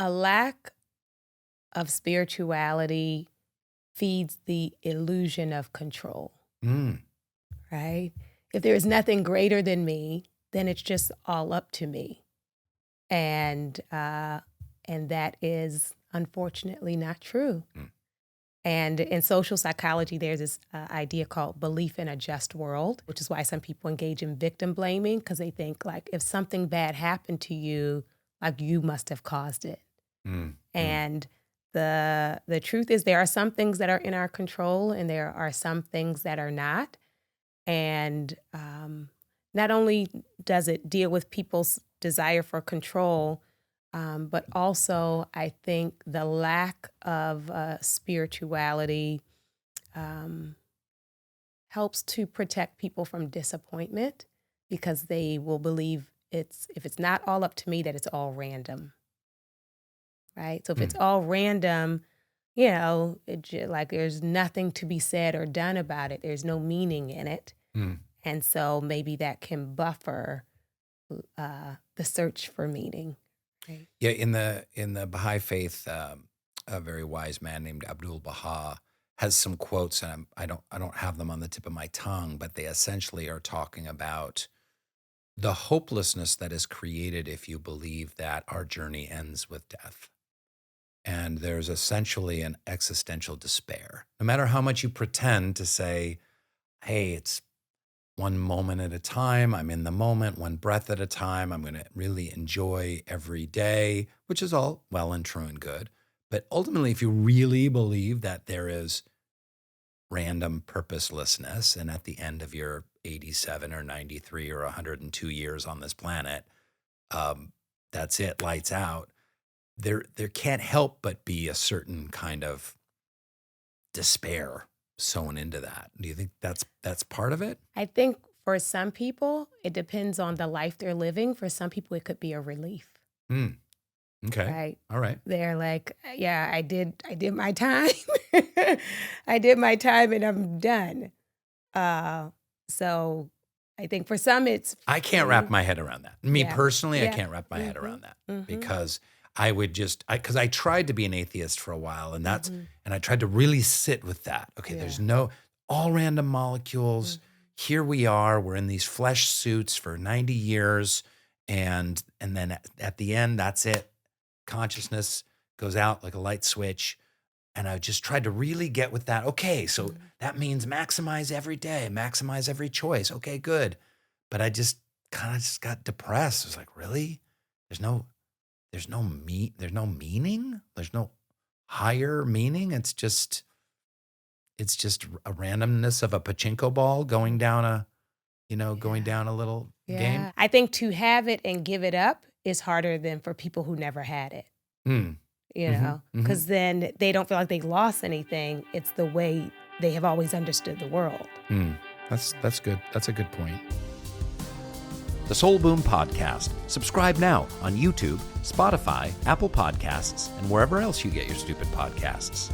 A lack of spirituality feeds the illusion of control, right? If there is nothing greater than me, then it's just all up to me. And that is unfortunately not true. And in social psychology, there's this idea called belief in a just world, which is why some people engage in victim blaming, because they think like if something bad happened to you, like you must have caused it. And the truth is there are some things that are in our control and there are some things that are not. And not only does it deal with people's desire for control, but also I think the lack of spirituality helps to protect people from disappointment, because they will believe if it's not all up to me, that it's all random, right? So if it's all random, like there's nothing to be said or done about it. There's no meaning in it. And so maybe that can buffer the search for meaning. Right. Yeah, in the Baha'i faith, a very wise man named Abdul Baha has some quotes, and I don't have them on the tip of my tongue, but they essentially are talking about the hopelessness that is created if you believe that our journey ends with death. And there's essentially an existential despair. No matter how much you pretend to say, hey, it's one moment at a time, I'm in the moment, one breath at a time, I'm going to really enjoy every day, which is all well and true and good. But ultimately, if you really believe that there is random purposelessness, and at the end of your 87 or 93 or 102 years on this planet, that's it, lights out, there can't help but be a certain kind of despair sewn into that. Do you think that's part of it? I think for some people, it depends on the life they're living. For some people, it could be a relief. Okay. Right. All right. They're like, yeah, I did my time. I did my time and I'm done. So I think for some it's I can't wrap my head around that. Me personally, Yeah. I can't wrap my head around that because I would just, because I tried to be an atheist for a while, and and I tried to really sit with that. Okay, there's all random molecules. Here we are, we're in these flesh suits for 90 years, and then at the end, that's it. Consciousness goes out like a light switch. And I just tried to really get with that. Okay, so that means maximize every day, maximize every choice. Okay, good. But I just kind of got depressed. I was like, really? There's no meaning. There's no higher meaning. It's just a randomness of a pachinko ball going down a little game. I think to have it and give it up is harder than for people who never had it. You know, because then they don't feel like they lost anything. It's the way they have always understood the world. That's good. That's a good point. The Soul Boom Podcast. Subscribe now on YouTube, Spotify, Apple Podcasts, and wherever else you get your stupid podcasts.